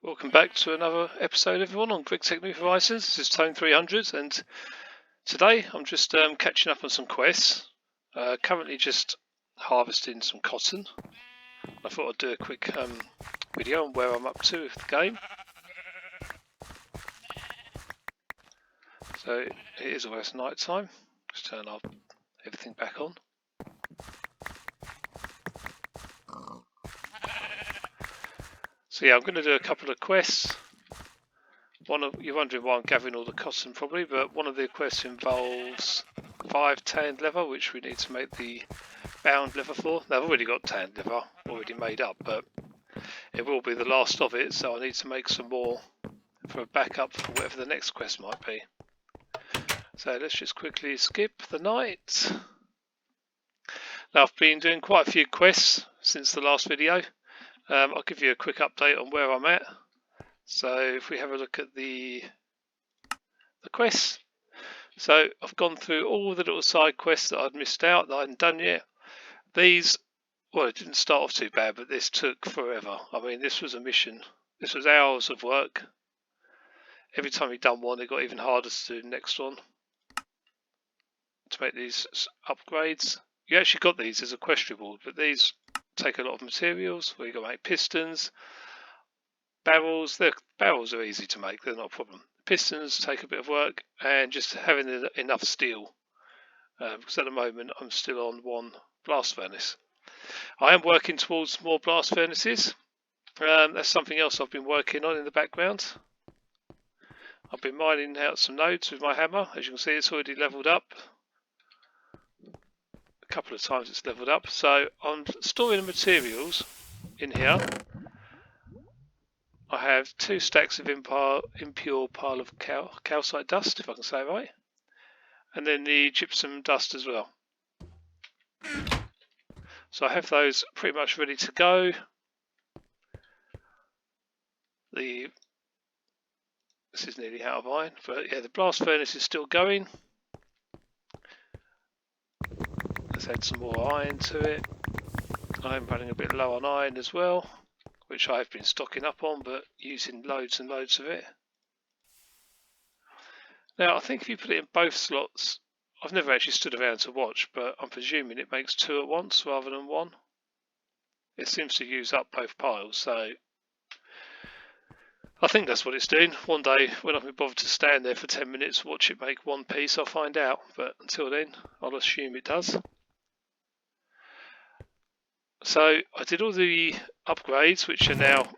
Welcome back to another episode, everyone, on Gregtech New Horizons. This is Tone 300, and today I'm just catching up on some quests. Currently just harvesting some cotton. I thought I'd do a quick video on where I'm up to with the game. So it is almost night time. Just turn everything back on. So yeah, I'm going to do a couple of quests. You're wondering why I'm gathering all the cotton probably, but one of the quests involves 5 tanned leather, which we need to make the bound leather for. Now I've already got tanned leather already made up, but it will be the last of it, so I need to make some more for a backup for whatever the next quest might be. So let's just quickly skip the night. Now I've been doing quite a few quests since the last video. I'll give you a quick update on where I'm at. So if we have a look at the quests, so I've gone through all the little side quests that I'd missed out that I hadn't done yet. These, well, it didn't start off too bad, but this took forever. I mean, this was a mission. This was hours of work. Every time you'd done one, it got even harder to do the next one. To make these upgrades, you actually got these as a quest reward, but these take a lot of materials. Where you got to make pistons, barrels. Barrels are easy to make; they're not a problem. Pistons take a bit of work, and just having enough steel. Because at the moment I'm still on one blast furnace. I am working towards more blast furnaces. That's something else I've been working on in the background. I've been mining out some nodes with my hammer. As you can see, it's already leveled up. A couple of times it's leveled up. So I'm storing the materials in here. I have 2 stacks of impure pile of calcite dust, if I can say it right. And then the gypsum dust as well. So I have those pretty much ready to go. This is nearly out of iron, but yeah, the blast furnace is still going. Let's add some more iron to it. I'm running a bit low on iron as well, which I've been stocking up on, but using loads and loads of it. Now, I think if you put it in both slots, I've never actually stood around to watch, but I'm presuming it makes 2 at once rather than 1. It seems to use up both piles, so I think that's what it's doing. One day, when I can bother to stand there for 10 minutes, watch it make one piece, I'll find out. But until then, I'll assume it does. So I did all the upgrades, which are now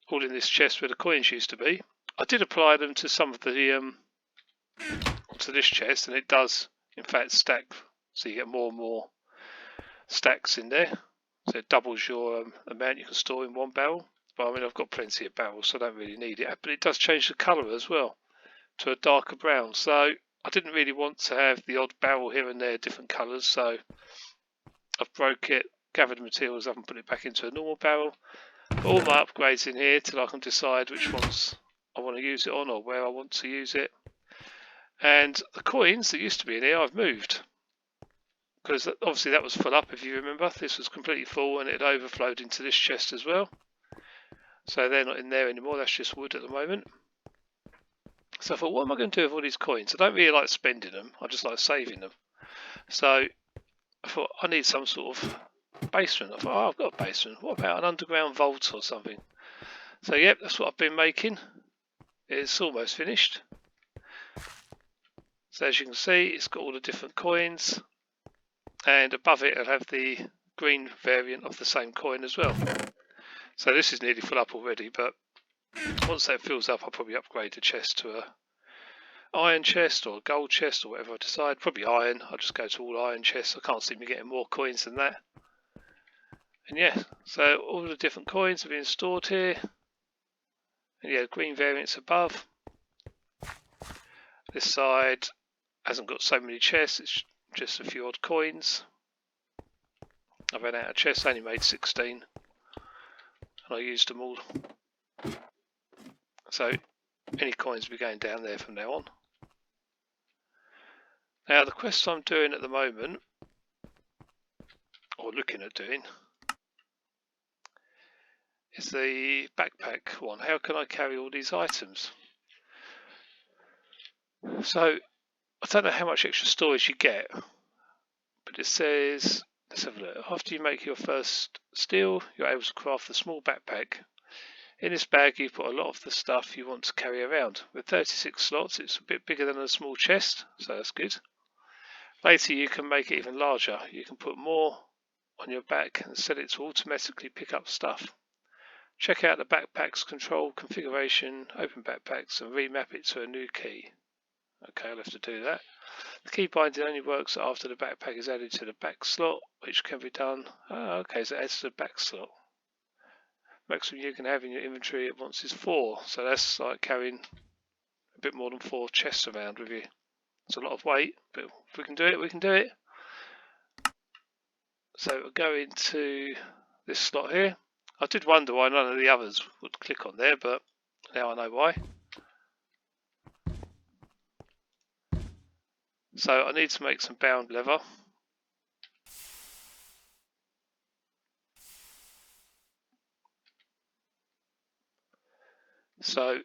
all in this chest where the coins used to be. I did apply them to some of the to this chest, and it does in fact stack. So you get more and more stacks in there. So it doubles your amount you can store in one barrel. But I mean, I've got plenty of barrels, so I don't really need it. But it does change the colour as well to a darker brown. So I didn't really want to have the odd barrel here and there, different colours. So I've broke it, gathered the materials up and put it back into a normal barrel. Put all my upgrades in here till I can decide which ones I want to use it on or where I want to use it. And the coins that used to be in here, I've moved. Because obviously that was full up, if you remember. This was completely full and it overflowed into this chest as well. So they're not in there anymore, that's just wood at the moment. So I thought, what am I going to do with all these coins? I don't really like spending them, I just like saving them. So I thought, I need some sort of basement. I thought, oh, I've got a basement. What about an underground vault or something? So yep, that's what I've been making. It's almost finished. So as you can see, it's got all the different coins. And above it, it'll have the green variant of the same coin as well. So this is nearly full up already, but once that fills up, I'll probably upgrade the chest to a iron chest or a gold chest or whatever I decide. Probably iron. I'll just go to all iron chests. I can't seem to get more coins than that. And yeah, so all the different coins are being stored here. And yeah, green variants above. This side hasn't got so many chests, it's just a few odd coins. I ran out of chests, I only made 16. And I used them all. So any coins will be going down there from now on. Now the quest I'm doing at the moment, or looking at doing, is the backpack one. How can I carry all these items? So I don't know how much extra storage you get, but it says, let's have a look. After you make your first steel, you're able to craft a small backpack. In this bag you put a lot of the stuff you want to carry around. With 36 slots it's a bit bigger than a small chest, so that's good. Later you can make it even larger. You can put more on your back and set it to automatically pick up stuff. Check out the backpack's control configuration, open backpacks and remap it to a new key. Okay, I'll have to do that. The key binding only works after the backpack is added to the back slot, which can be done. Okay, so it adds to the back slot. Maximum you can have in your inventory at once is 4, so that's like carrying a bit more than 4 chests around with you. It's a lot of weight, but if we can do it, we can do it. So we'll go into this slot here. I did wonder why none of the others would click on there, but now I know why. So I need to make some bound leather. So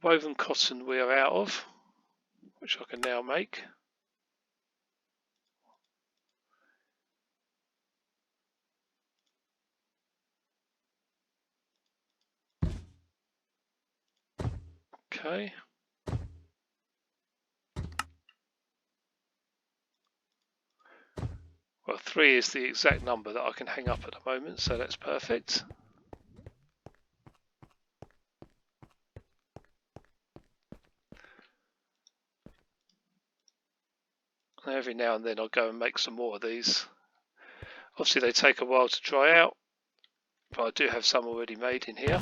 woven cotton we are out of, which I can now make. Okay. Well, 3 is the exact number that I can hang up at the moment, so that's perfect. And every now and then I'll go and make some more of these. Obviously they take a while to dry out, but I do have some already made in here.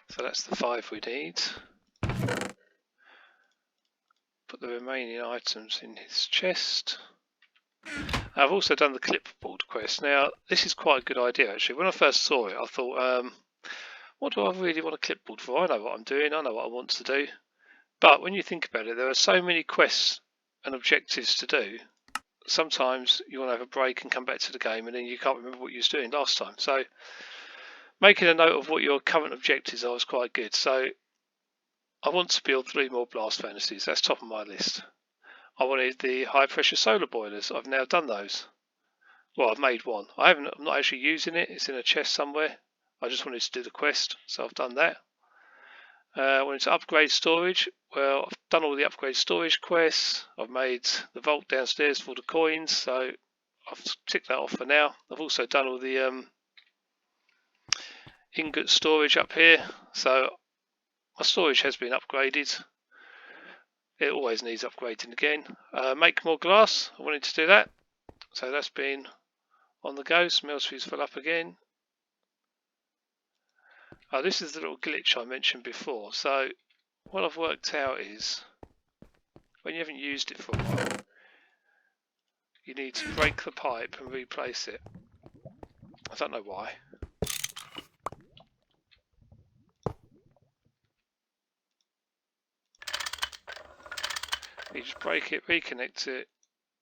So that's the 5 we need. Put the remaining items in his chest. I've also done the clipboard quest. Now this is quite a good idea actually. When I first saw it I thought, what do I really want a clipboard for? I know what I'm doing, I know what I want to do. But when you think about it, there are so many quests and objectives to do. Sometimes you want to have a break and come back to the game and then you can't remember what you was doing last time. So making a note of what your current objectives are is quite good. So I want to build 3 more blast furnaces. That's top of my list. I wanted the high pressure solar boilers. I've now done those. Well, I've made one. I'm not actually using it. It's in a chest somewhere. I just wanted to do the quest, so I've done that. I wanted to upgrade storage. Well, I've done all the upgrade storage quests. I've made the vault downstairs for the coins, so I've ticked that off for now. I've also done all the ingot storage up here, so my storage has been upgraded. It always needs upgrading again. Make more glass. I wanted to do that, so that's been on the go. Smeltery's full up again. This is the little glitch I mentioned before. So what I've worked out is when you haven't used it for a while, you need to break the pipe and replace it. I don't know why. You just break it, reconnect it,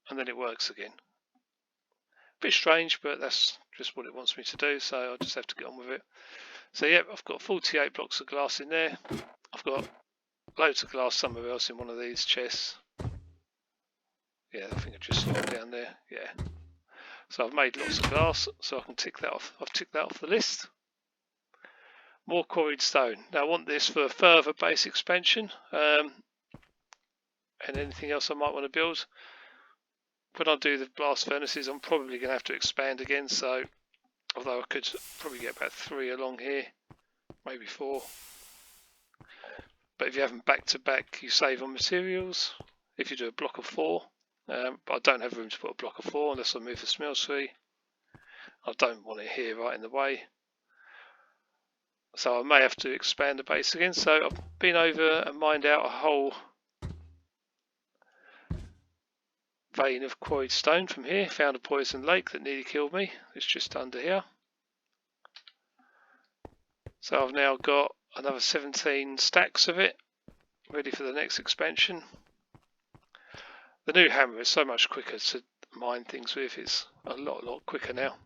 and then it works again. Bit strange, but that's just what it wants me to do, so I'll just have to get on with it. So yeah, I've got 48 blocks of glass in there. I've got loads of glass somewhere else in one of these chests. Yeah, I think I just saw it down there. Yeah. So I've made lots of glass, so I can tick that off. I've ticked that off the list. More quarried stone. Now I want this for a further base expansion, and anything else I might want to build. When I do the blast furnaces, I'm probably going to have to expand again. So, although I could probably get about 3 along here, maybe 4. But if you have them back to back, you save on materials. If you do a block of 4, but I don't have room to put a block of 4 unless I move the smeltery. I don't want it here right in the way. So I may have to expand the base again. So I've been over and mined out a whole vein of quarried stone from here. Found a poison lake that nearly killed me. It's just under here. So I've now got another 17 stacks of it, ready for the next expansion. The new hammer is so much quicker to mine things with. It's a lot quicker now.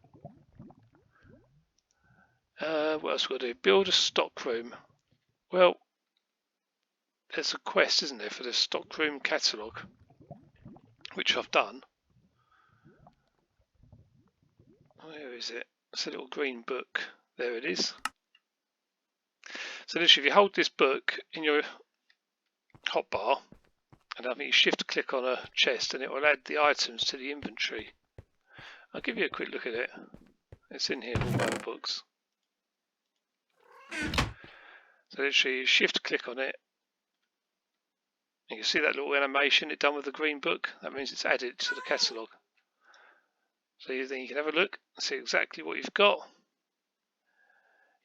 What else we've got to do? Build a stock room. Well, there's a quest, isn't there, for the stock room catalogue, which I've done. Where is it? It's a little green book. There it is. So literally, if you hold this book in your hotbar, and I think you shift click on a chest, and it will add the items to the inventory. I'll give you a quick look at it. It's in here, all my other books. So literally, you shift click on it. You can see that little animation it done with the green book. That means it's added to the catalogue. So then you can have a look and see exactly what you've got.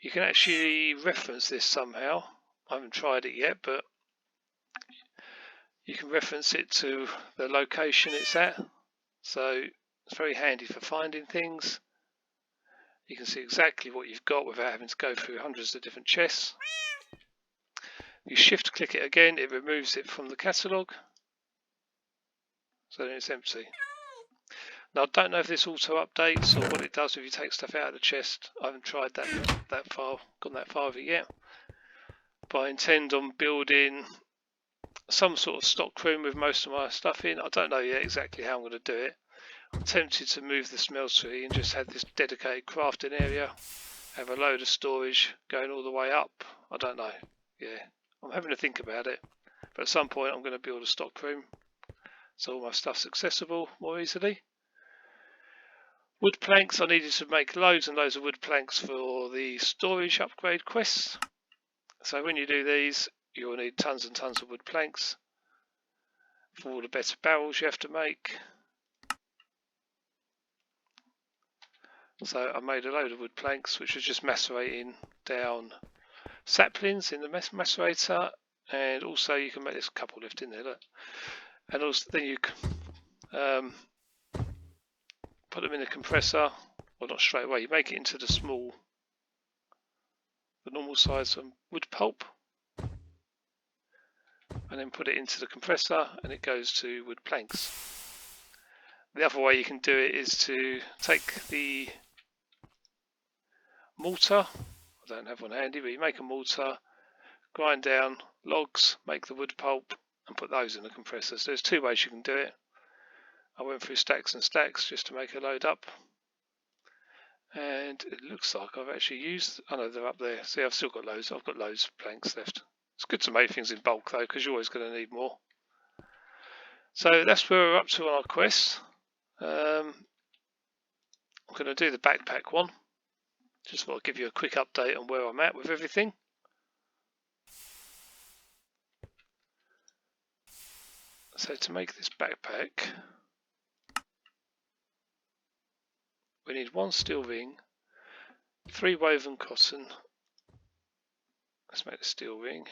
You can actually reference this somehow. I haven't tried it yet, but you can reference it to the location it's at. So it's very handy for finding things. You can see exactly what you've got without having to go through hundreds of different chests. You shift click it again, it removes it from the catalogue. So then it's empty. Now I don't know if this auto updates or what it does if you take stuff out of the chest. I haven't tried gone that far with it yet. But I intend on building some sort of stock room with most of my stuff in. I don't know yet exactly how I'm going to do it. I'm tempted to move the smeltery and just have this dedicated crafting area. Have a load of storage going all the way up. I don't know. Yeah, I'm having to think about it. But at some point I'm going to build a stock room so all my stuff's accessible more easily. Wood planks, I needed to make loads and loads of wood planks for the storage upgrade quests. So when you do these, you'll need tons and tons of wood planks for all the better barrels you have to make. So I made a load of wood planks, which was just macerating down saplings in the macerator, and also you can make this couple left in there, look. And also then you can put them in a compressor, well not straight away, you make it into the normal size wood pulp, and then put it into the compressor and it goes to wood planks. The other way you can do it is to take the mortar, I don't have one handy, but you make a mortar, grind down logs, make the wood pulp and put those in the compressor. So there's two ways you can do it. I went through stacks and stacks just to make a load up, and it looks like I've actually used, I know they're up there, see I've still got loads, I've got loads of planks left. It's good to make things in bulk though, because you're always going to need more. So that's where we're up to on our quest. I'm going to do the backpack one. Just thought I'd give you a quick update on where I'm at with everything. So to make this backpack, we need 1 steel ring, 3 woven cotton. Let's make the steel ring.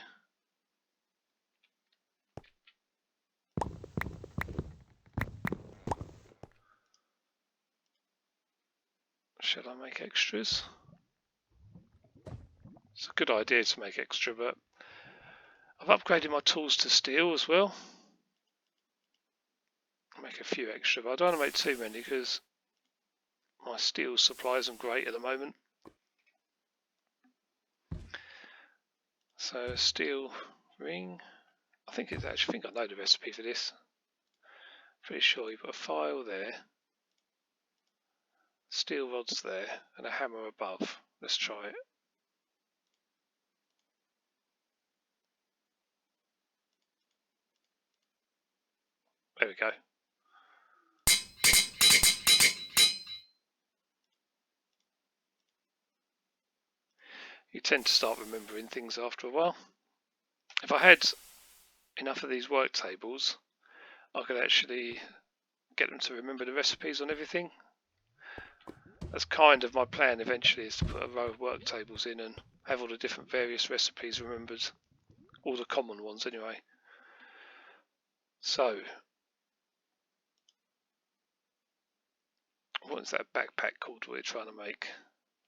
Shall I make extras? It's a good idea to make extra, but I've upgraded my tools to steel as well. I'll make a few extra, but I don't want to make too many because my steel supply isn't great at the moment. So steel ring. I think I know the recipe for this. Pretty sure you put a file there, steel rods there, and a hammer above. Let's try it. There we go. You tend to start remembering things after a while. If I had enough of these work tables, I could actually get them to remember the recipes on everything. That's kind of my plan eventually, is to put a row of work tables in and have all the different various recipes remembered, all the common ones anyway. So, what is that backpack called we're trying to make?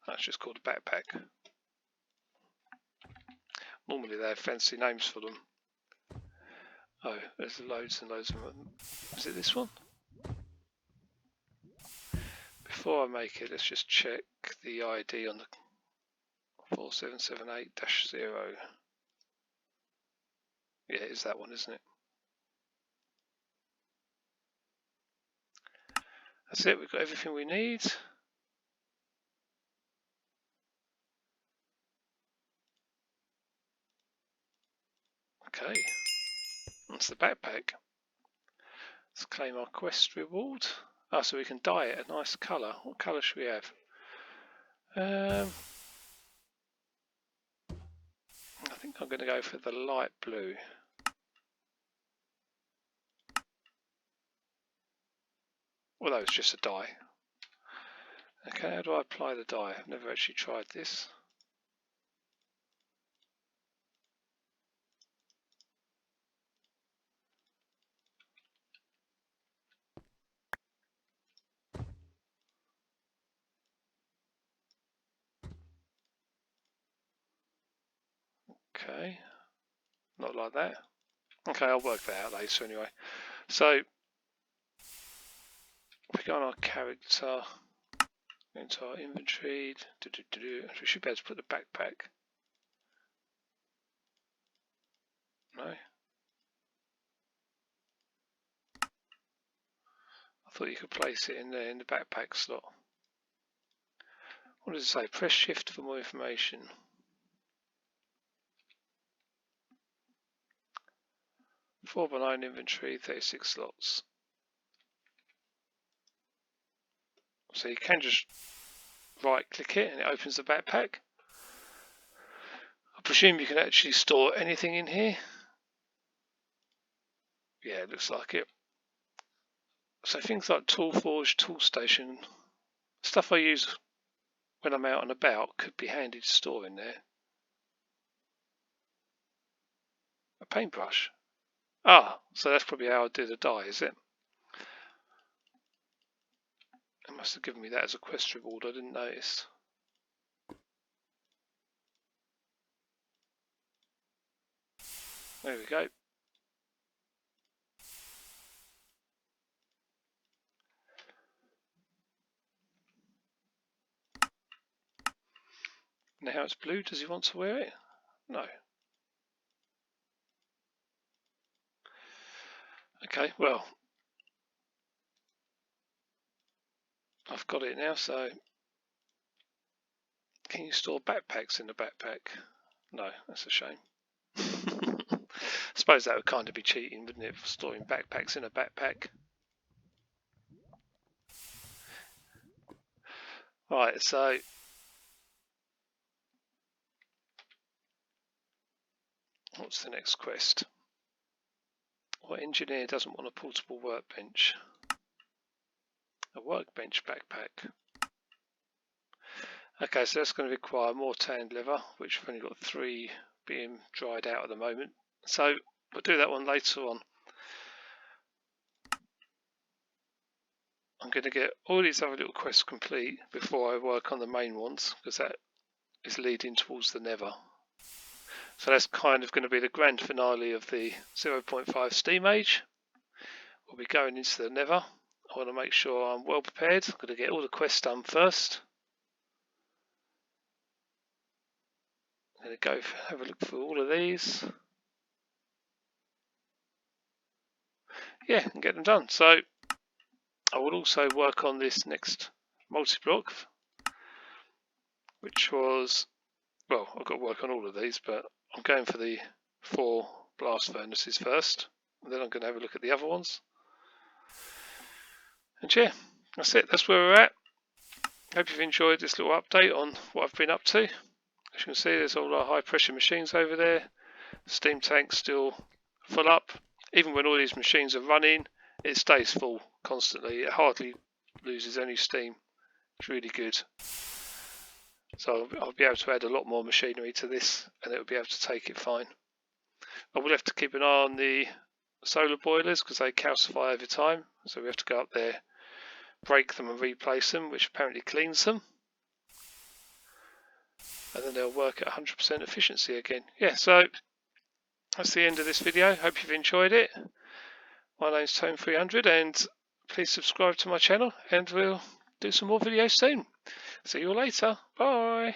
That's just called a backpack. Normally they have fancy names for them. Oh, there's loads and loads of them. Is it this one? before I make it, let's just check the ID on the 4778-0. Yeah, it's that one, isn't it? That's it, we've got everything we need. Okay, that's the backpack. Let's claim our quest reward. Oh, so we can dye it a nice colour. What colour should we have? I think I'm going to go for the light blue. Although it's just a dye. Okay, how do I apply the dye? I've never actually tried this. Okay, not like that. Okay, I'll work that out later anyway. So, if we go on our character, into our inventory, we should be able to put the backpack. No? I thought you could place it in there in the backpack slot. What does it say? Press shift for more information. Four by 9 inventory, 36 slots. So you can just right click it and it opens the backpack. I presume you can actually store anything in here. Yeah, it looks like it. So things like tool forge, tool station, stuff I use when I'm out and about could be handy to store in there. A paintbrush. Ah, so that's probably how I do the dye, is it? It must have given me that as a quest reward, I didn't notice. There we go. Now it's blue, does he want to wear it? No. Okay, well, I've got it now, so can you store backpacks in the backpack? No, that's a shame. I suppose that would kind of be cheating, wouldn't it, for storing backpacks in a backpack? Right, so what's the next quest? What engineer doesn't want a portable workbench? A workbench backpack. Okay, so that's going to require more tanned leather, which we've only got 3 being dried out at the moment. So we'll do that one later on. I'm going to get all these other little quests complete before I work on the main ones, because that is leading towards the Nether. So that's kind of going to be the grand finale of the 0.5 Steam Age. We'll be going into the Nether. I want to make sure I'm well prepared. I'm going to get all the quests done first. I'm going to go have a look through all of these. Yeah, and get them done. So I will also work on this next multi-block, which was, well, I've got to work on all of these, but I'm going for the 4 blast furnaces first, and then I'm going to have a look at the other ones. And yeah, that's it. That's where we're at. Hope you've enjoyed this little update on what I've been up to. As you can see, there's all our high pressure machines over there. The steam tank's still full up. Even when all these machines are running, it stays full constantly. It hardly loses any steam. It's really good. So I'll be able to add a lot more machinery to this, and it will be able to take it fine. I will have to keep an eye on the solar boilers because they calcify over time. So we have to go up there, break them and replace them, which apparently cleans them. And then they'll work at 100% efficiency again. Yeah, so that's the end of this video. Hope you've enjoyed it. My name's Tone300, and please subscribe to my channel, and we'll do some more videos soon. See you all later. Bye.